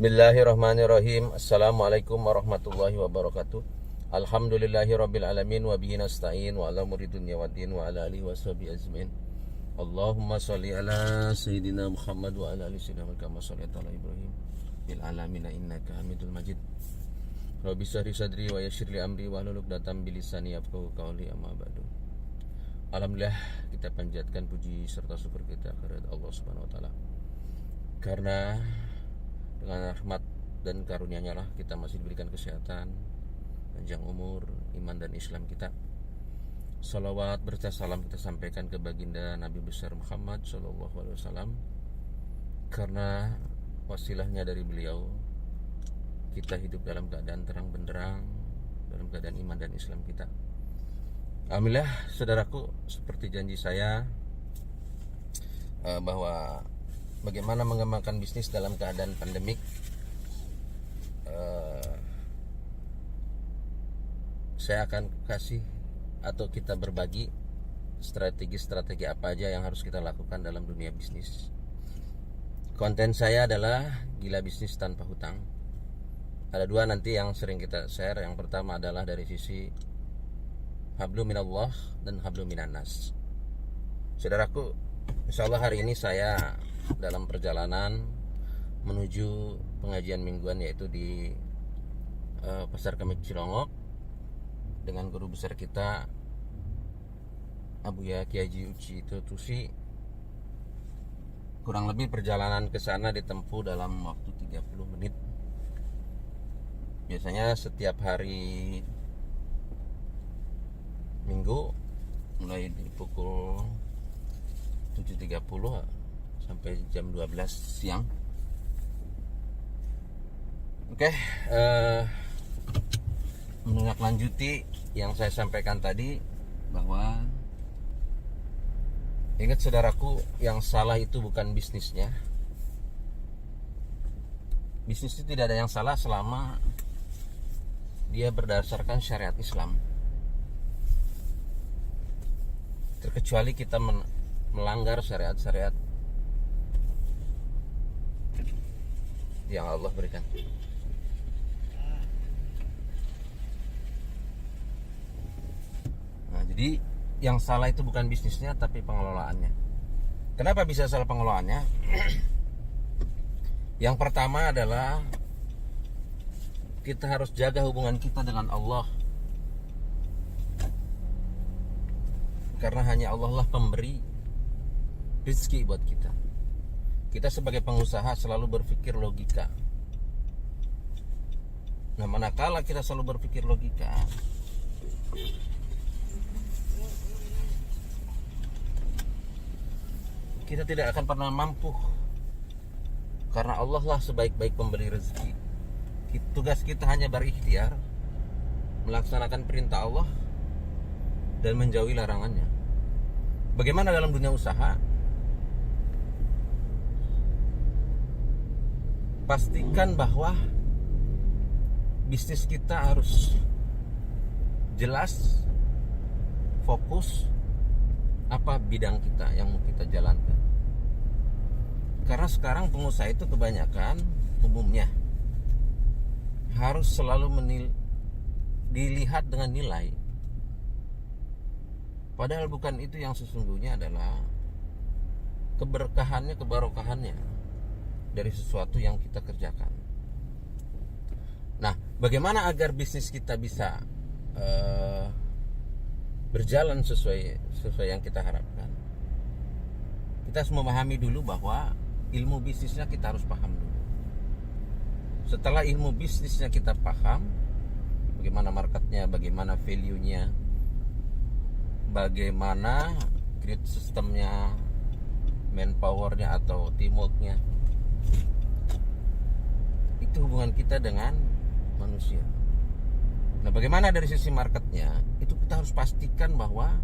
Bismillahirrahmanirrahim. Assalamualaikum warahmatullahi wabarakatuh. Alhamdulillahirabbil alamin wa bihi nasta'in wa ala umuri dunya waddin wa ala alihi washabihi ajmain. Allahumma shalli ala sayyidina Muhammad wa ala ali sayyidina kama shallaita ala Ibrahim bil alamin innaka Hamidul Majid. Rabbi shrah sadri wa yassir li amri wa hlul 'uqdatam min lisani yafqahu qawli amma ba'du. Alhamdulillah, kita panjatkan puji serta syukur kita kepada Allah Subhanahu wa taala. Karena dengan rahmat dan karunia-Nya lah kita masih diberikan kesehatan, panjang umur, iman dan Islam kita. Salawat berkah salam kita sampaikan ke baginda Nabi besar Muhammad SAW. Karena wasilahnya dari beliau, kita hidup dalam keadaan terang benderang, dalam keadaan iman dan Islam kita. Alhamdulillah, saudaraku, seperti janji saya bahwa bagaimana mengembangkan bisnis dalam keadaan pandemik. Saya akan kasih atau kita berbagi strategi-strategi apa aja yang harus kita lakukan dalam dunia bisnis. Konten saya adalah gila bisnis tanpa hutang. Ada dua nanti yang sering kita share. Yang pertama adalah dari sisi hablum minallah dan hablum minannas. Saudaraku, insyaallah hari ini saya dalam perjalanan menuju pengajian mingguan, yaitu di Pasar Kemis Cilongok dengan guru besar kita Abuya Kiai Haji Uci Tutusi. Kurang lebih perjalanan ke sana ditempuh dalam waktu 30 menit. Biasanya setiap hari Minggu mulai di pukul 7.30 sampai jam 12 siang. Oke, menindaklanjuti yang saya sampaikan tadi, bahwa ingat saudaraku, yang salah itu bukan bisnisnya. Bisnis itu tidak ada yang salah selama dia berdasarkan syariat Islam. Terkecuali kita melanggar syariat-syariat yang Allah berikan. Nah, jadi yang salah itu bukan bisnisnya tapi pengelolaannya. Kenapa bisa salah pengelolaannya? Yang pertama adalah kita harus jaga hubungan kita dengan Allah. Karena hanya Allah lah pemberi rezeki buat kita. Kita sebagai pengusaha selalu berpikir logika. Nah, manakala kita selalu berpikir logika, kita tidak akan pernah mampu. Karena Allah lah sebaik-baik pemberi rezeki. Tugas kita hanya berikhtiar, melaksanakan perintah Allah dan menjauhi larangannya. Bagaimana dalam dunia usaha? Pastikan bahwa bisnis kita harus jelas, fokus apa bidang kita yang mau kita jalankan. Karena sekarang pengusaha itu kebanyakan umumnya harus selalu dilihat dengan nilai. Padahal bukan itu yang sesungguhnya adalah keberkahannya, kebarokahannya dari sesuatu yang kita kerjakan. Nah, bagaimana agar bisnis kita bisa berjalan sesuai yang kita harapkan? Kita harus memahami dulu bahwa ilmu bisnisnya kita harus paham dulu. Setelah ilmu bisnisnya kita paham, bagaimana marketnya, bagaimana value-nya, bagaimana grid sistemnya, manpower-nya atau teamwork-nya, itu hubungan kita dengan manusia. Nah, bagaimana dari sisi marketnya? Itu kita harus pastikan bahwa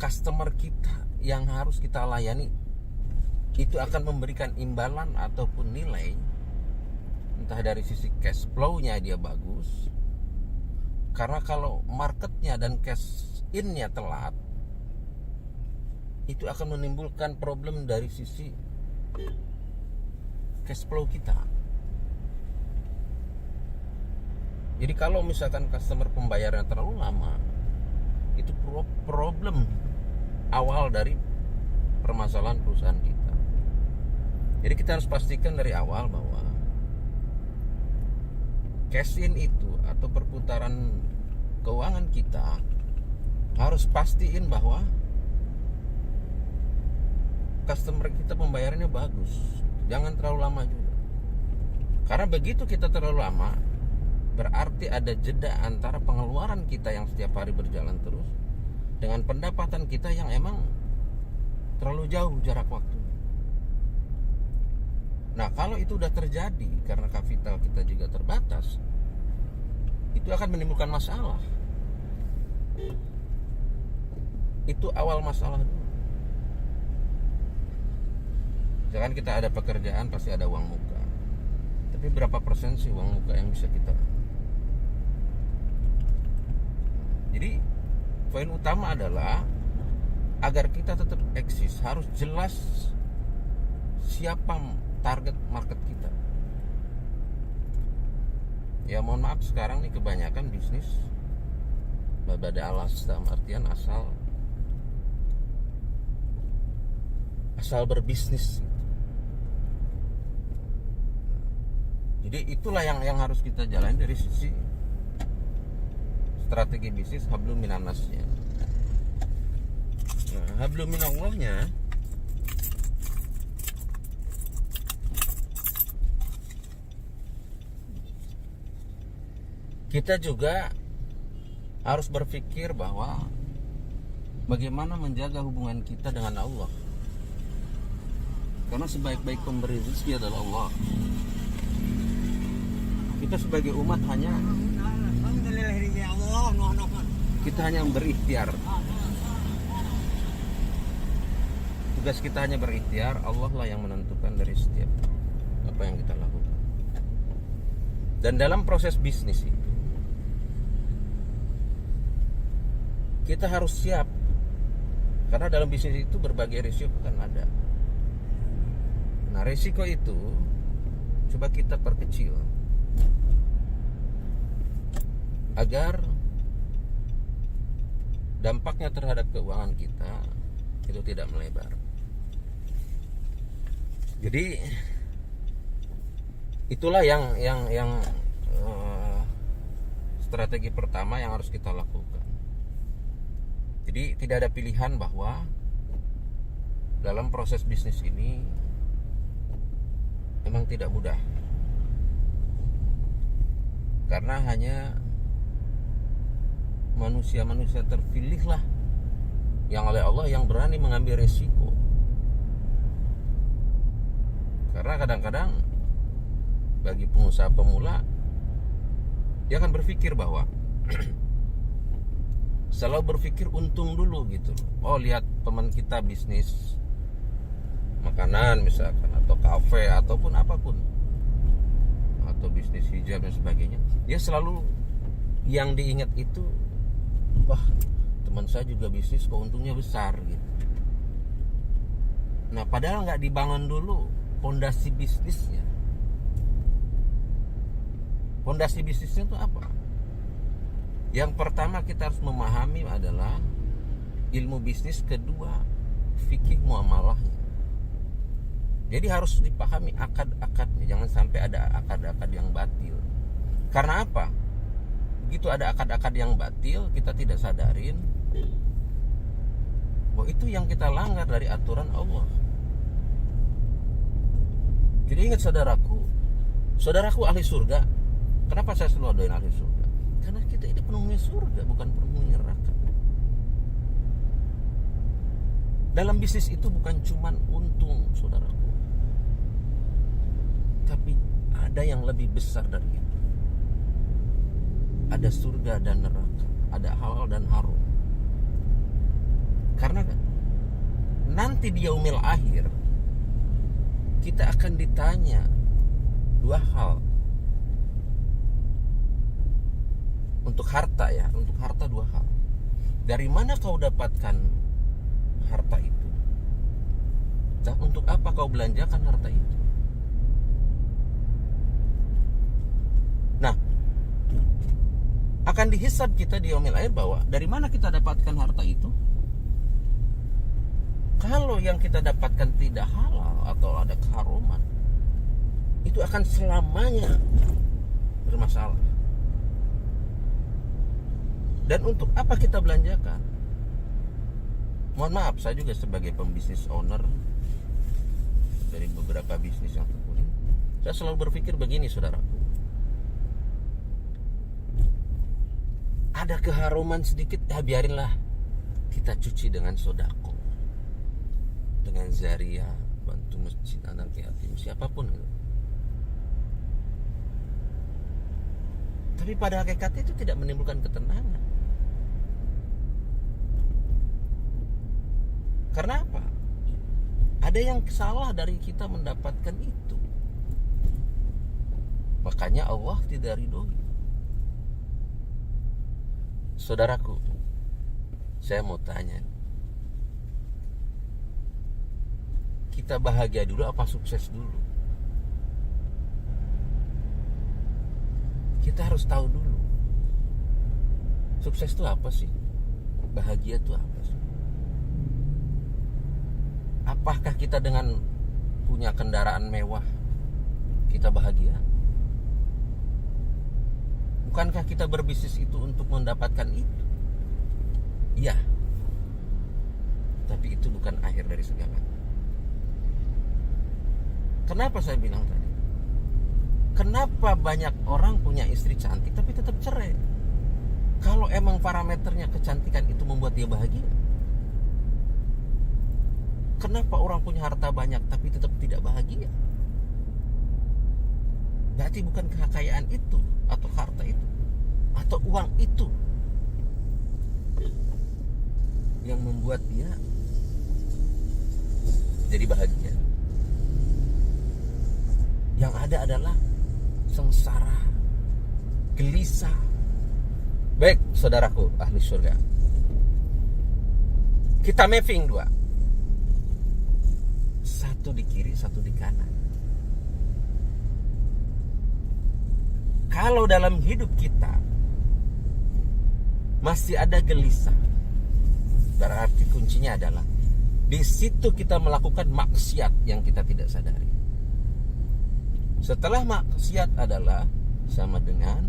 customer kita yang harus kita layani itu akan memberikan imbalan ataupun nilai, entah dari sisi cash flow-nya dia bagus. Karena kalau marketnya dan cash in-nya telat, itu akan menimbulkan problem dari sisi cash flow kita. Jadi kalau misalkan customer pembayarannya terlalu lama, itu problem awal dari permasalahan perusahaan kita. Jadi kita harus pastikan dari awal bahwa cash in itu atau perputaran keuangan kita harus pastiin bahwa customer kita pembayarannya bagus. Jangan terlalu lama juga. Karena begitu kita terlalu lama, berarti ada jeda antara pengeluaran kita yang setiap hari berjalan terus dengan pendapatan kita yang emang terlalu jauh jarak waktu. Nah, kalau itu udah terjadi karena kapital kita juga terbatas, itu akan menimbulkan masalah. Itu awal masalah dulu. Jangan kita ada pekerjaan pasti ada uang muka. Tapi berapa persen sih uang muka yang bisa kita? Jadi poin utama adalah agar kita tetap eksis harus jelas siapa target market kita. Ya mohon maaf sekarang nih kebanyakan bisnis babada alas dalam artian asal berbisnis. Jadi itulah yang harus kita jalani dari sisi strategi bisnis hablum minannasnya. Nah, hablum minallahnya kita juga harus berpikir bahwa bagaimana menjaga hubungan kita dengan Allah. Karena sebaik-baik pemberi rezeki adalah Allah. Kita sebagai umat kita hanya berikhtiar. Tugas kita hanya berikhtiar. Allah lah yang menentukan dari setiap apa yang kita lakukan. Dan dalam proses bisnis itu kita harus siap. Karena dalam bisnis itu berbagai risiko kan ada. Nah, risiko itu coba kita perkecil agar dampaknya terhadap keuangan kita itu tidak melebar. Jadi itulah yang strategi pertama yang harus kita lakukan. Jadi tidak ada pilihan bahwa dalam proses bisnis ini memang tidak mudah. Karena hanya manusia-manusia terpilih lah yang oleh Allah yang berani mengambil resiko. Karena kadang-kadang bagi pengusaha pemula dia akan berpikir bahwa selalu berpikir untung dulu gitu. Oh, lihat teman kita bisnis makanan misalkan atau kafe ataupun apapun atau bisnis hijab dan sebagainya, dia selalu yang diingat itu, wah teman saya juga bisnis kok untungnya besar gitu. Nah padahal nggak dibangun dulu fondasi bisnisnya. Fondasi bisnisnya itu apa? Yang pertama kita harus memahami adalah ilmu bisnis, kedua fikih muamalahnya. Jadi harus dipahami akad-akadnya, jangan sampai ada akad-akad yang batil. Karena apa? Begitu ada akad-akad yang batil, kita tidak sadarin bahwa itu yang kita langgar dari aturan Allah. Jadi ingat saudaraku ahli surga. Kenapa saya selalu doain ahli surga? Karena kita ini penghuni surga, bukan penghuni neraka. Dalam bisnis itu bukan cuman untung, saudaraku, tapi ada yang lebih besar dari itu. Ada surga dan neraka, ada halal dan haram. Karena nanti di yaumil akhir kita akan ditanya dua hal. Untuk harta ya, untuk harta dua hal. Dari mana kau dapatkan harta itu? Dan untuk apa kau belanjakan harta itu? akan dihisab kita di yaumil akhir bahwa dari mana kita dapatkan harta itu. Kalau yang kita dapatkan tidak halal atau ada keharuman, itu akan selamanya bermasalah. Dan untuk apa kita belanjakan? Mohon maaf, saya juga sebagai pembisnis owner dari beberapa bisnis yang tekuni, saya selalu berpikir begini, saudaraku. Ada keharuman sedikit, ya biarinlah kita cuci dengan sodako, dengan zaria, bantu masjid, anak yatim, siapapun gitu. Tapi pada hakikatnya itu tidak menimbulkan ketenangan. Karena apa? Ada yang salah dari kita mendapatkan itu. Makanya Allah tidak ridhoi. Saudaraku, saya mau tanya, kita bahagia dulu apa sukses dulu? Kita harus tahu dulu, sukses itu apa sih? Bahagia itu apa sih? Apakah kita dengan punya kendaraan mewah kita bahagia? Bukankah kita berbisnis itu untuk mendapatkan itu? Iya. Tapi itu bukan akhir dari segalanya. Kenapa saya bilang tadi? Kenapa banyak orang punya istri cantik tapi tetap cerai? Kalau emang parameternya kecantikan itu membuat dia bahagia, kenapa orang punya harta banyak tapi tetap tidak bahagia? Berarti bukan kekayaan itu atau harta itu atau uang itu yang membuat dia jadi bahagia. Yang ada adalah sengsara, gelisah. Baik, saudaraku ahli surga, kita mapping dua, satu di kiri, satu di kanan. Kalau dalam hidup kita masih ada gelisah, berarti kuncinya adalah di situ kita melakukan maksiat yang kita tidak sadari. Setelah maksiat adalah sama dengan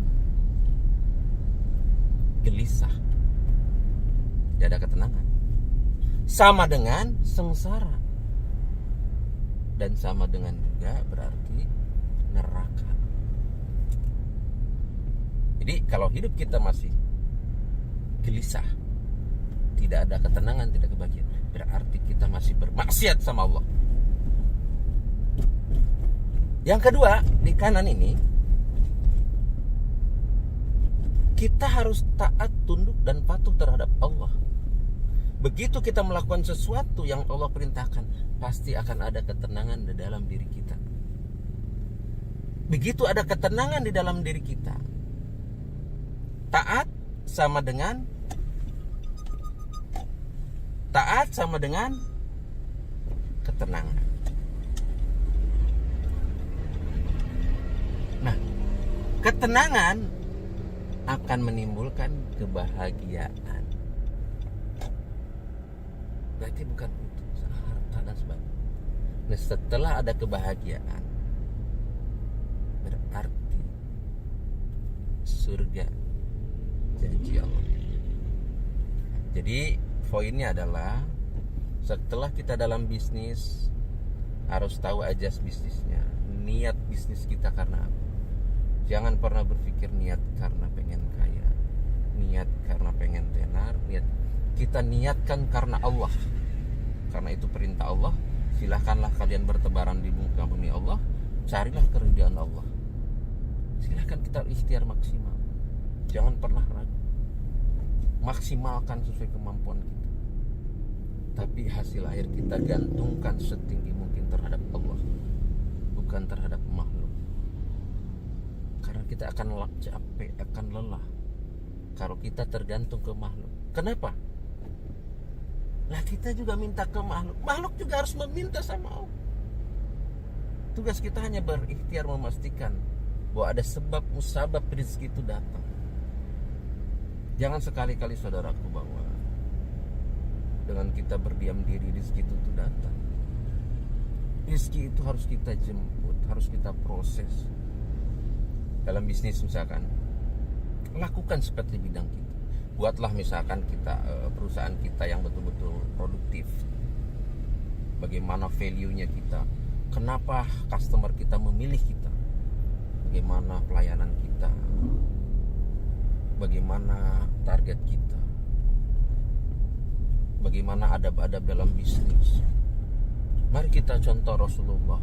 gelisah, tidak ada ketenangan, sama dengan sengsara, dan sama dengan juga berarti neraka. Jadi kalau hidup kita masih gelisah, tidak ada ketenangan, tidak kebahagiaan, berarti kita masih bermaksiat sama Allah. Yang kedua, di kanan ini kita harus taat, tunduk, dan patuh terhadap Allah. Begitu kita melakukan sesuatu yang Allah perintahkan, pasti akan ada ketenangan di dalam diri kita. Begitu ada ketenangan di dalam diri kita, taat sama dengan ketenangan. Nah, ketenangan akan menimbulkan kebahagiaan. Berarti bukan untuk harta dan sebagainya. Nah, setelah ada kebahagiaan, berarti surga janji Allah. Jadi poinnya adalah setelah kita dalam bisnis harus tahu ajas bisnisnya, niat bisnis kita karena apa. Jangan pernah berpikir niat karena pengen kaya, niat karena pengen tenar, kita niatkan karena Allah. Karena itu perintah Allah. Silahkanlah kalian bertebaran di muka bumi Allah, carilah keridhaan Allah. Silahkan kita ikhtiar maksimal, jangan pernah ragu, maksimalkan sesuai kemampuan kita. Tapi hasil akhir kita gantungkan setinggi mungkin terhadap Allah, bukan terhadap makhluk. Karena kita akan capek, akan lelah kalau kita tergantung ke makhluk. Kenapa? Lah kita juga minta ke makhluk, makhluk juga harus meminta sama Allah. Tugas kita hanya berikhtiar memastikan bahwa ada sebab musabab rezeki itu datang. Jangan sekali-kali saudaraku bahwa dengan kita berdiam diri rezeki itu datang. Rezeki itu harus kita jemput, harus kita proses. Dalam bisnis misalkan, lakukan seperti bidang kita. Buatlah misalkan kita perusahaan kita yang betul-betul produktif. Bagaimana value-nya kita? Kenapa customer kita memilih kita? Bagaimana pelayanan kita? Bagaimana target kita? Bagaimana adab-adab dalam bisnis? Mari kita contoh Rasulullah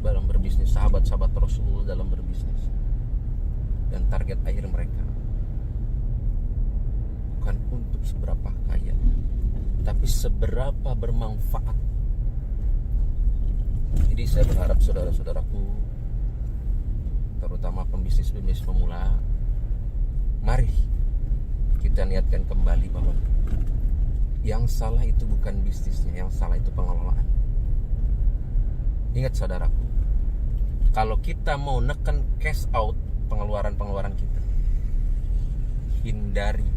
dalam berbisnis, sahabat-sahabat Rasulullah dalam berbisnis. Dan target akhir mereka bukan untuk seberapa kaya, tapi seberapa bermanfaat. Jadi saya berharap saudara-saudaraku, terutama pembisnis pemula, mari kita niatkan kembali bahwa yang salah itu bukan bisnisnya, yang salah itu pengelolaan. Ingat saudaraku, kalau kita mau neken cash out pengeluaran kita, hindari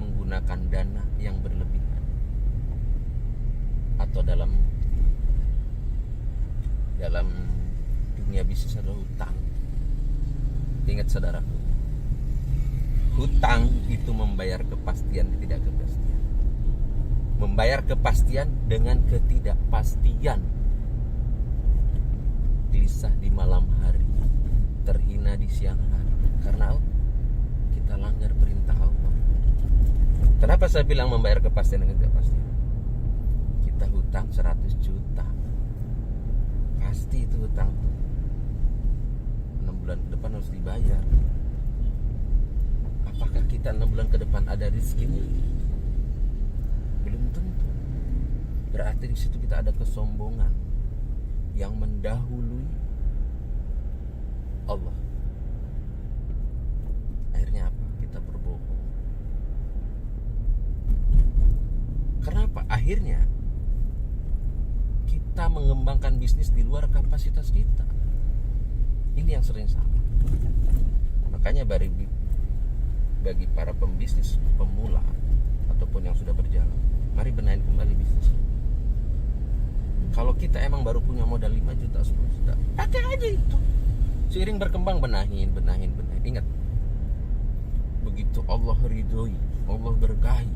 menggunakan dana yang berlebihan, atau dalam dunia bisnis adalah hutang. Ingat saudaraku, hutang itu membayar kepastian tidak kepastian, membayar kepastian dengan ketidakpastian. Gelisah di malam hari, terhina di siang hari, karena kita langgar perintah Allah. Kenapa saya bilang membayar kepastian dengan ketidakpastian? Kita hutang 100 juta, pasti itu hutang 6 bulan ke depan harus dibayar. Apakah kita 6 bulan ke depan ada rezekinya? Belum tentu. Berarti di situ kita ada kesombongan yang mendahului Allah. Akhirnya apa? Kita berbohong. Kenapa? Akhirnya kita mengembangkan bisnis di luar kapasitas kita. Ini yang sering salah. Makanya bagi para pembisnis pemula ataupun yang sudah berjalan, mari benahin kembali bisnis. Kalau kita emang baru punya modal 5 juta, 10 juta, pakai aja itu. Seiring berkembang benahin. Ingat, begitu Allah ridhoi, Allah berkahi,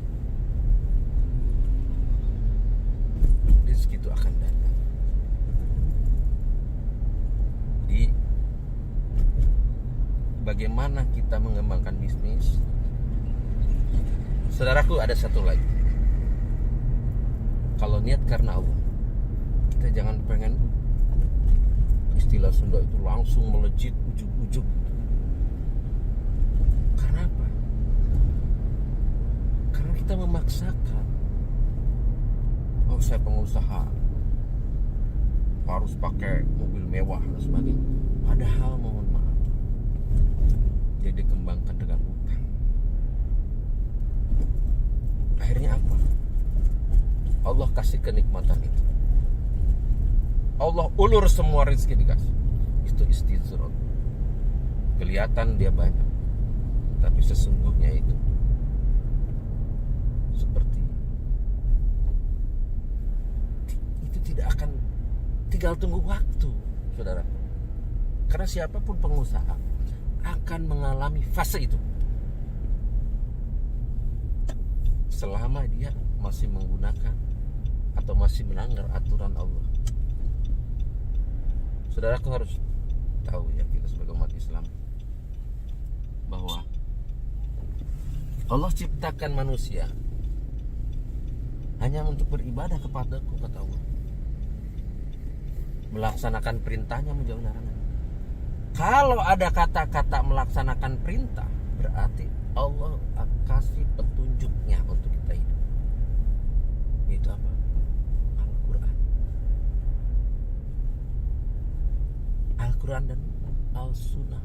rezeki itu akan datang. Jadi bagaimana kita mengembangkan bisnis? Saudaraku, ada satu lagi. Kalau niat karena Allah, kita jangan pengen istilah Sunda itu langsung melejit ujug-ujug. Karena apa? Karena kita memaksakan. Oh, saya pengusaha, harus pakai mobil mewah dan sebagainya. Padahal mohon maaf, dia dikembangkan dengan hutang. Akhirnya apa? Allah kasih kenikmatan itu. Allah ulur semua rezeki dikasih. Itu istizrad. Kelihatan dia banyak, tapi sesungguhnya itu seperti itu tidak akan, tinggal tunggu waktu, saudara. Karena siapapun pengusaha akan mengalami fase itu selama dia masih menggunakan atau masih melanggar aturan Allah. Saudaraku harus tahu ya, kita sebagai umat Islam, bahwa Allah ciptakan manusia hanya untuk beribadah kepadaku, kata Allah. Melaksanakan perintahnya, menjauhi larangan. Kalau ada kata-kata melaksanakan perintah, berarti Allah akan kasih petunjuknya untuk kita hidup. Itu apa? Al-Quran. Al-Quran dan Al-Sunnah.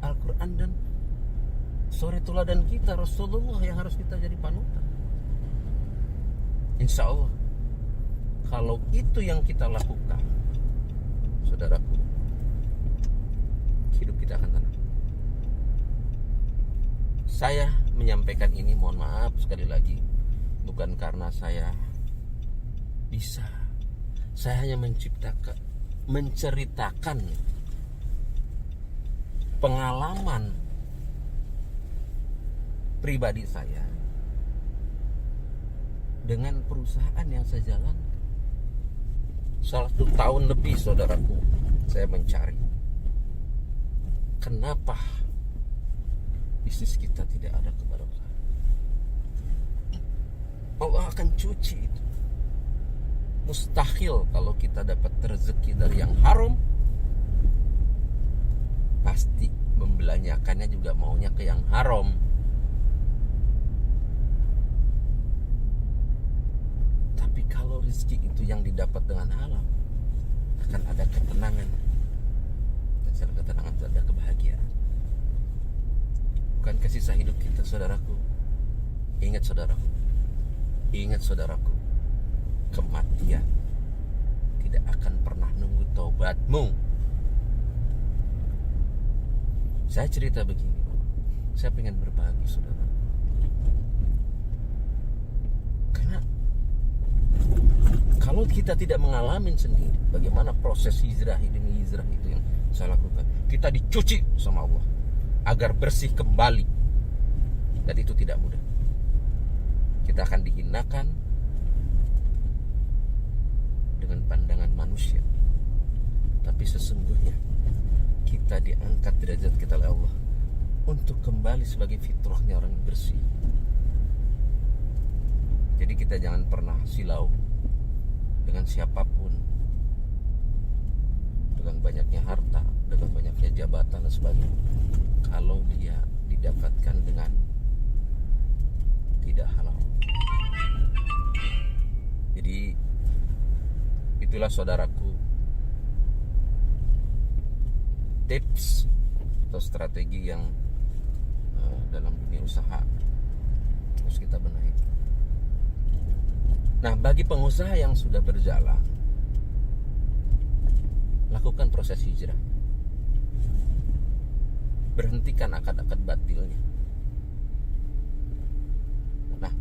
Al-Quran dan suri teladan kita, Rasulullah yang harus kita jadi panutan. Insya Allah, Kalau itu yang kita lakukan, saudaraku, hidup kita akan tenang. Saya menyampaikan ini, mohon maaf sekali lagi, bukan karena saya bisa. Saya hanya menceritakan pengalaman pribadi saya dengan perusahaan yang saya jalankan. 1 tahun lebih, saudaraku, saya mencari kenapa bisnis kita tidak ada keberkahan. Allah akan cuci itu. Mustahil kalau kita dapat rezeki dari yang haram, pasti membelanjakannya juga maunya ke yang haram. Tapi kalau rezeki itu yang didapat dengan halal, akan ada ketenangan. Dan setelah ketenangan itu ada kebahagiaan. Bukan sisa hidup kita, saudaraku. Ingat, saudaraku. Ingat, saudaraku. Kematian tidak akan pernah nunggu taubatmu. Saya cerita begini, saya pengen berbagi, saudara. Karena kalau kita tidak mengalami sendiri bagaimana proses hijrah demi hijrah itu yang saya lakukan, kita dicuci sama Allah agar bersih kembali, dan itu tidak mudah. Kita akan dihinakan dengan pandangan manusia, tapi sesungguhnya kita diangkat derajat kita oleh Allah untuk kembali sebagai fitrahnya orang yang bersih. Jadi kita jangan pernah silau dengan siapapun, dengan banyaknya harta, dengan banyaknya jabatan dan sebagainya, kalau dia didapatkan dengan tidak halal. Jadi itulah, saudaraku, tips atau strategi yang dalam dunia usaha harus kita benahi. Nah, bagi pengusaha yang sudah berjalan, lakukan proses hijrah. Berhentikan akad-akad batilnya. Nah,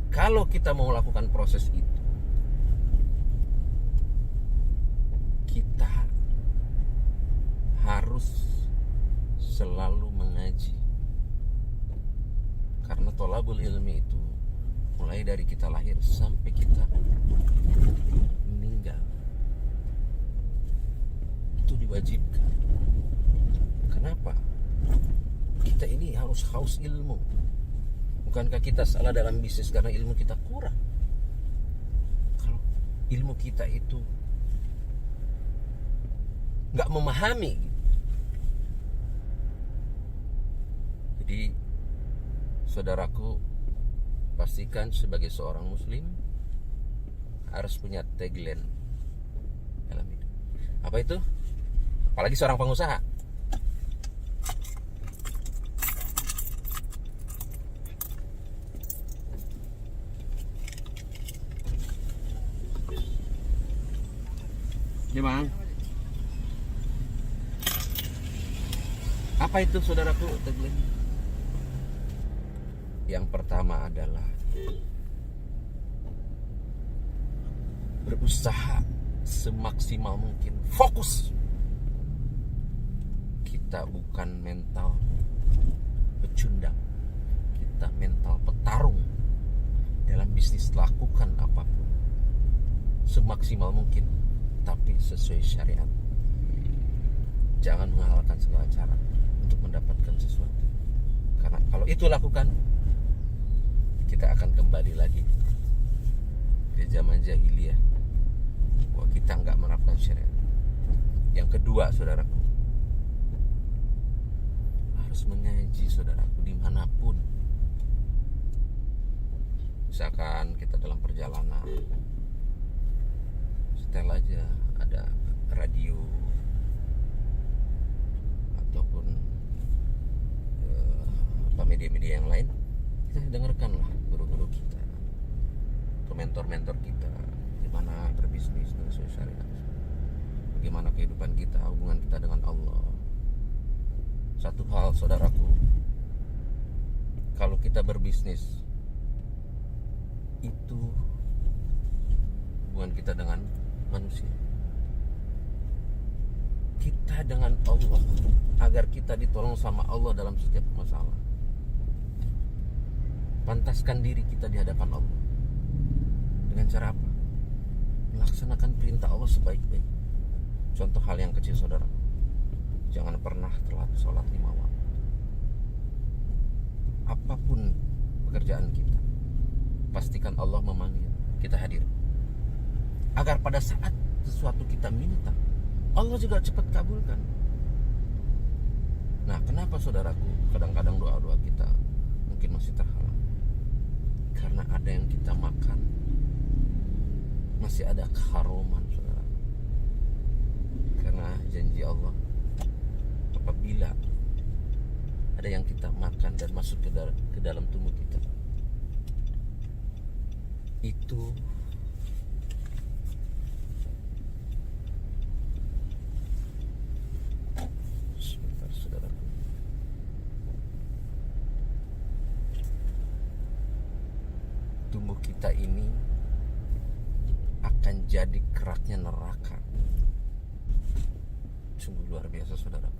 kalau kita mau lakukan proses itu, kita harus selalu mengaji. Karena thalabul ilmi itu mulai dari kita lahir sampai kita meninggal, itu diwajibkan. Kenapa? Kita ini harus haus ilmu. Bukankah kita salah dalam bisnis karena ilmu kita kurang? Kalau ilmu kita itu nggak memahami, jadi saudaraku, pastikan sebagai seorang muslim harus punya tagline dalam hidup. Apa itu? Apalagi seorang pengusaha. Ya, Bang. Apa itu, saudaraku, tagline? Yang pertama adalah berusaha semaksimal mungkin, fokus. Kita bukan mental pecundang, kita mental petarung dalam bisnis. Lakukan apapun semaksimal mungkin, tapi sesuai syariat. Jangan menghalalkan segala cara untuk mendapatkan sesuatu. Karena kalau itu lakukan, kita akan kembali lagi ke zaman jahiliyah, bahwa kita nggak menerapkan syariat. Yang kedua, saudaraku, harus mengaji, saudaraku, dimanapun. Misalkan kita dalam perjalanan, setel aja ada radio ataupun media-media yang lain, kita dengarkanlah guru-guru kita, ke mentor-mentor kita, gimana berbisnis dengan sesuai syariat, bagaimana kehidupan kita, hubungan kita dengan Allah. Satu hal saudaraku, kalau kita berbisnis itu hubungan kita dengan manusia, kita dengan Allah, agar kita ditolong sama Allah dalam setiap masalah. Pantaskan diri kita di hadapan Allah dengan cara apa? Melaksanakan perintah Allah sebaik-baik. Contoh hal yang kecil saudara, jangan pernah telat sholat 5 waktu. Apapun pekerjaan kita, pastikan Allah memanggil, kita hadir, agar pada saat sesuatu kita minta, Allah juga cepat kabulkan. Nah, kenapa saudaraku kadang-kadang doa-doa kita mungkin masih terhalang? Karena ada yang kita makan, masih ada keharuman saudara. Karena janji Allah, apabila ada yang kita makan dan masuk ke dalam tubuh kita, itu sebentar saudara, tubuh kita ini akan jadi keraknya neraka. Sungguh luar biasa saudara.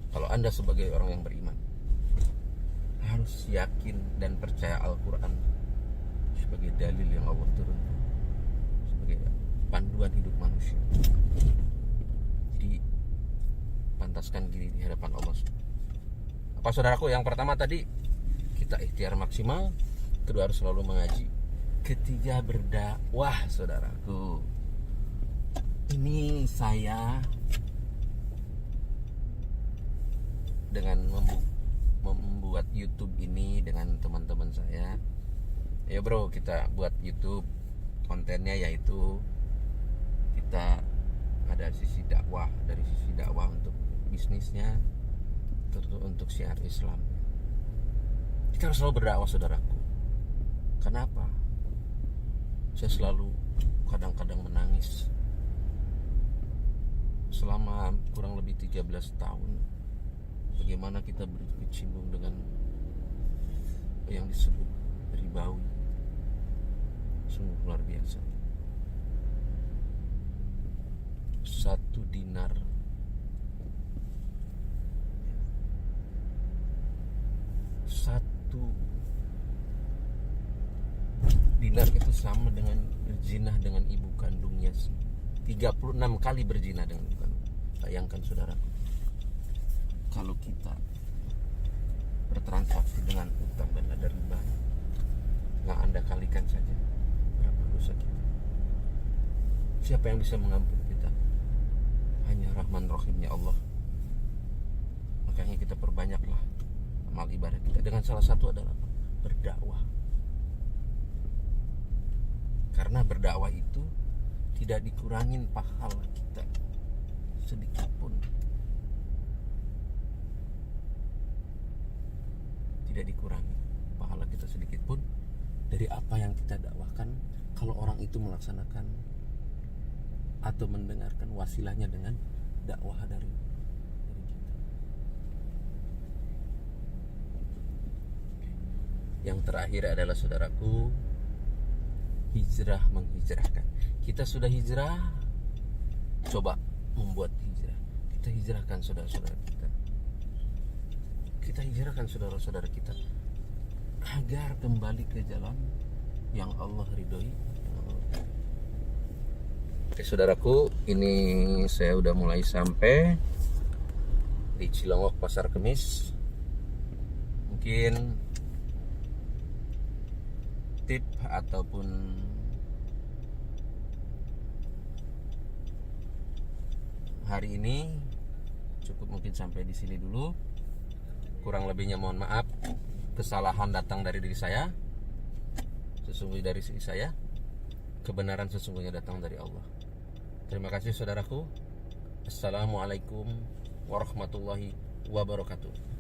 Kalau Anda sebagai orang yang beriman harus yakin dan percaya Al-Quran sebagai dalil yang Allah turunkan, sebagai panduan hidup manusia. Jadi pantaskan diri di hadapan Allah. Apa saudaraku? Yang pertama tadi, kita ikhtiar maksimal. Kedua, harus selalu mengaji. Ketiga, berdakwah saudaraku. Ini saya dengan membuat YouTube ini dengan teman-teman saya. Ya bro, kita buat YouTube, kontennya yaitu kita ada sisi dakwah, dari sisi dakwah untuk bisnisnya, tentu untuk syiar Islam. Kita harus selalu berdakwah saudaraku. Kenapa? Saya selalu kadang-kadang menangis selama kurang lebih 13 tahun. Bagaimana kita berkecimpung dengan yang disebut ribawi. Sungguh luar biasa. 1 dinar itu sama dengan berzinah dengan ibu kandungnya. 36 kali berzinah dengan ibu kandung. Bayangkan saudaraku, kalau kita bertransaksi dengan utang dan ada riba, nggak Anda kalikan saja berapa dosa kita. Siapa yang bisa mengampuni kita? Hanya Rahman Rahimnya Allah. Makanya kita perbanyaklah amal ibadah kita. Dengan salah satu adalah berdakwah. Karena berdakwah itu tidak dikurangin pahala kita sedikit pun. Tidak dikurangi pahala kita sedikit pun dari apa yang kita dakwahkan, kalau orang itu melaksanakan atau mendengarkan wasilahnya dengan dakwah dari kita. Yang terakhir adalah saudaraku, hijrah menghijrahkan. Kita sudah hijrah, coba membuat hijrah. Kita hijrahkan saudara-saudara kita. Kita hijrahkan saudara-saudara kita agar kembali ke jalan yang Allah ridhoi. Oke saudaraku, ini saya udah mulai sampai di Cilongok Pasar Kemis. Mungkin tip ataupun hari ini cukup mungkin sampai di sini dulu. Kurang lebihnya mohon maaf. Kesalahan datang dari diri saya, sesungguhnya dari diri saya. Kebenaran sesungguhnya datang dari Allah. Terima kasih saudaraku. Assalamualaikum warahmatullahi wabarakatuh.